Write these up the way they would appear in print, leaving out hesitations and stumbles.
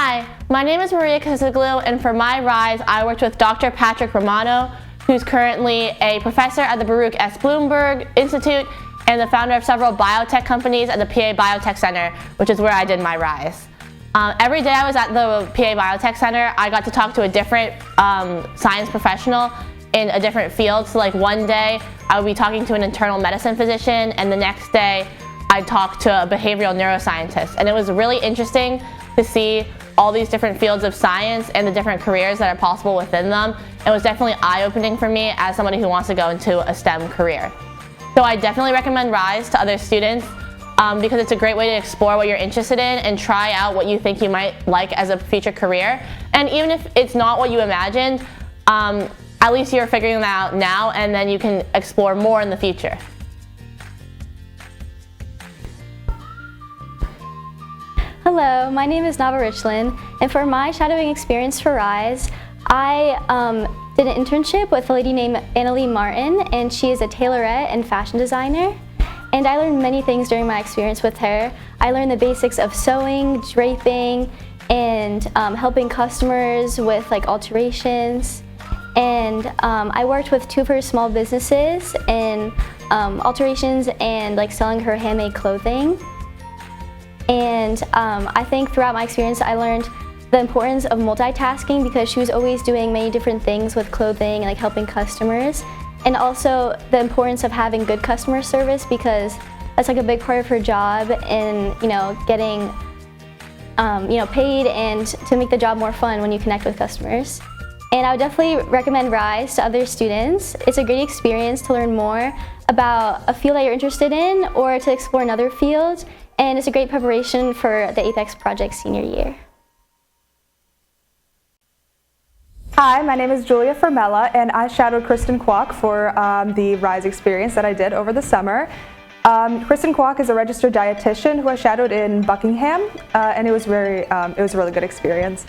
Hi, my name is Maria Casiglu, and for my RISE, I worked with Dr. Patrick Romano, who's currently a professor at the Baruch S. Bloomberg Institute and the founder of several biotech companies at the PA Biotech Center, which is where I did my RISE. Every day I was at the PA Biotech Center, I got to talk to a different science professional in a different field. So like one day I would be talking to an internal medicine physician, and the next day I'd talk to a behavioral neuroscientist. And it was really interesting to see all these different fields of science and the different careers that are possible within them. It was definitely eye-opening for me as somebody who wants to go into a STEM career. So I definitely recommend RISE to other students because it's a great way to explore what you're interested in and try out what you think you might like as a future career. And even if it's not what you imagined, at least you're figuring that out now, and then you can explore more in the future. Hello, my name is Nava Richland, and for my shadowing experience for RISE, I did an internship with a lady named Annalie Martin, and she is a tailorette and fashion designer. And I learned many things during my experience with her. I learned the basics of sewing, draping, and helping customers with like alterations. And I worked with two of her small businesses in alterations and like selling her handmade clothing. And I think throughout my experience I learned the importance of multitasking because she was always doing many different things with clothing and like helping customers. And also the importance of having good customer service because that's like a big part of her job in, getting paid and to make the job more fun when you connect with customers. And I would definitely recommend RISE to other students. It's a great experience to learn more about a field that you're interested in or to explore another field. And it's a great preparation for the Apex Project senior year. Hi, my name is Julia Formella, and I shadowed Kristen Kwok for the RISE experience that I did over the summer. Kristen Kwok is a registered dietitian who I shadowed in Buckingham, and it was a really good experience.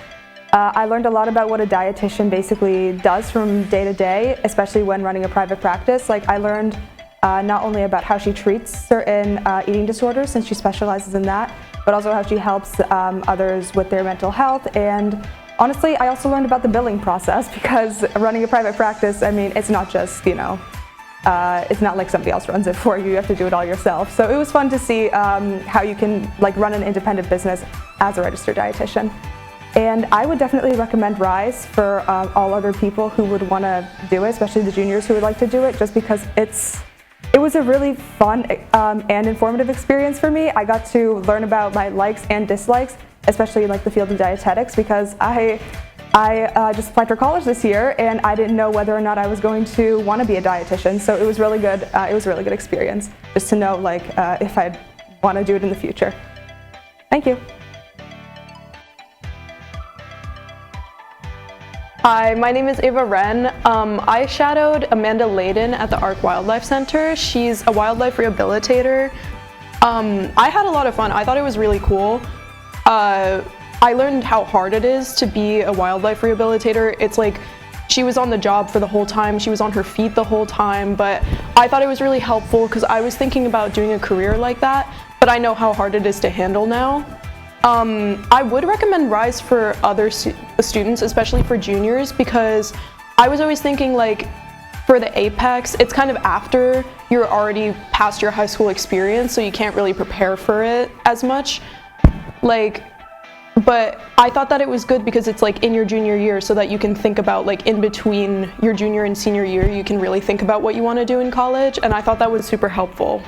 I learned a lot about what a dietitian basically does from day to day, especially when running a private practice. Like I learned not only about how she treats certain eating disorders, since she specializes in that, but also how she helps others with their mental health. And honestly, I also learned about the billing process because running a private practice, I mean, it's not just, it's not like somebody else runs it for you. You have to do it all yourself. So it was fun to see how you can like run an independent business as a registered dietitian. And I would definitely recommend RISE for all other people who would want to do it, especially the juniors who would like to do it, just because it was a really fun and informative experience for me. I got to learn about my likes and dislikes, especially like the field of dietetics, because I just applied for college this year and I didn't know whether or not I was going to want to be a dietitian. So it was really good. It was a really good experience just to know like if I'd want to do it in the future. Thank you. Hi, my name is Ava Wren. I shadowed Amanda Layden at the Ark Wildlife Center. She's a wildlife rehabilitator. I had a lot of fun. I thought it was really cool. I learned how hard it is to be a wildlife rehabilitator. It's like she was on the job for the whole time. She was on her feet the whole time, but I thought it was really helpful because I was thinking about doing a career like that, but I know how hard it is to handle now. I would recommend RISE for other students, especially for juniors, because I was always thinking like for the Apex, it's kind of after you're already past your high school experience, so you can't really prepare for it as much. But I thought that it was good because it's like in your junior year so that you can think about like in between your junior and senior year, you can really think about what you want to do in college, and I thought that was super helpful.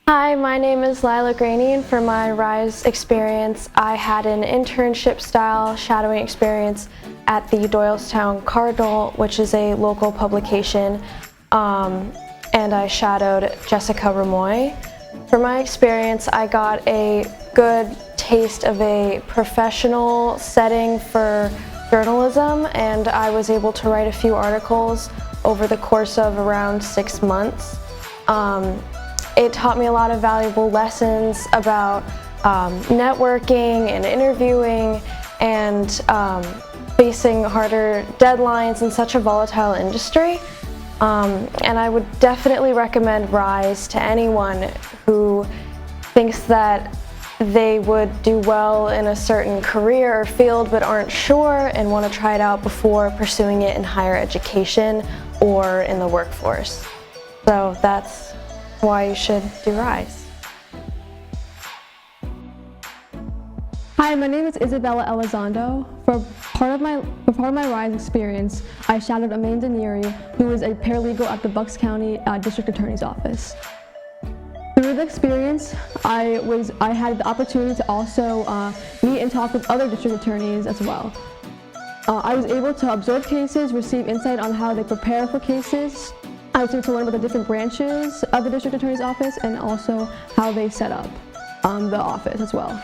Hi, my name is Lila Graney, and for my RISE experience, I had an internship-style shadowing experience at the Doylestown Cardinal, which is a local publication, and I shadowed Jessica Ramoy. For my experience, I got a good taste of a professional setting for journalism, and I was able to write a few articles over the course of around 6 months. It taught me a lot of valuable lessons about networking and interviewing and facing harder deadlines in such a volatile industry. And I would definitely recommend RISE to anyone who thinks that they would do well in a certain career or field but aren't sure and want to try it out before pursuing it in higher education or in the workforce. So that's why you should do RISE. Hi, my name is Isabella Elizondo. For part of my RISE experience, I shadowed Amanda Neary, who is a paralegal at the Bucks County District Attorney's Office. Through the experience, I had the opportunity to also meet and talk with other district attorneys as well. I was able to observe cases, receive insight on how they prepare for cases. I was able to learn about the different branches of the district attorney's office and also how they set up the office as well.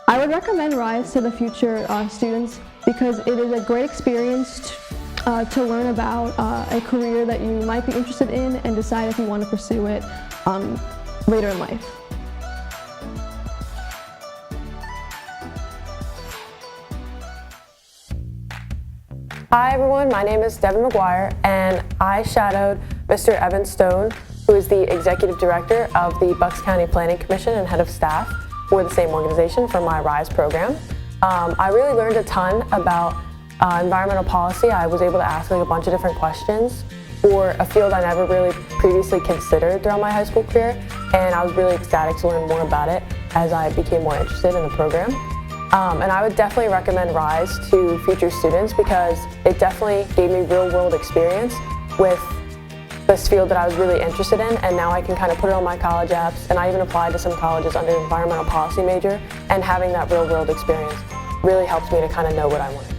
I would recommend RISE to the future students because it is a great experience to learn about a career that you might be interested in and decide if you want to pursue it later in life. Hi everyone, my name is Devin McGuire and I shadowed Mr. Evan Stone, who is the Executive Director of the Bucks County Planning Commission and Head of Staff for the same organization for my RISE program. I really learned a ton about environmental policy. I was able to ask a bunch of different questions for a field I never really previously considered throughout my high school career, and I was really ecstatic to learn more about it as I became more interested in the program. And I would definitely recommend RISE to future students because it definitely gave me real-world experience with this field that I was really interested in, and now I can kind of put it on my college apps, and I even applied to some colleges under environmental policy major, and having that real-world experience really helps me to kind of know what I want to do.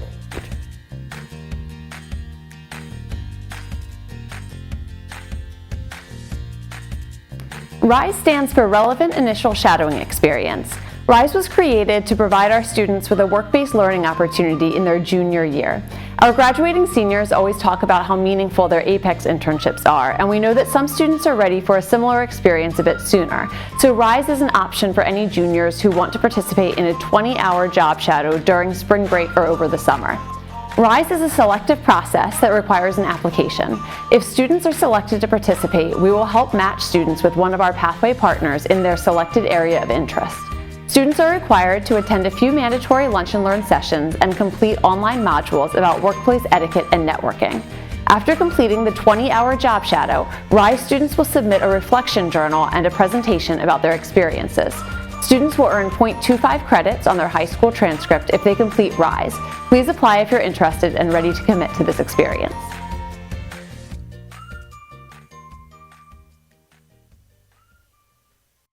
RISE stands for Relevant Initial Shadowing Experience. RISE was created to provide our students with a work-based learning opportunity in their junior year. Our graduating seniors always talk about how meaningful their APEX internships are, and we know that some students are ready for a similar experience a bit sooner. So RISE is an option for any juniors who want to participate in a 20-hour job shadow during spring break or over the summer. RISE is a selective process that requires an application. If students are selected to participate, we will help match students with one of our pathway partners in their selected area of interest. Students are required to attend a few mandatory lunch and learn sessions and complete online modules about workplace etiquette and networking. After completing the 20-hour job shadow, RISE students will submit a reflection journal and a presentation about their experiences. Students will earn 0.25 credits on their high school transcript if they complete RISE. Please apply if you're interested and ready to commit to this experience.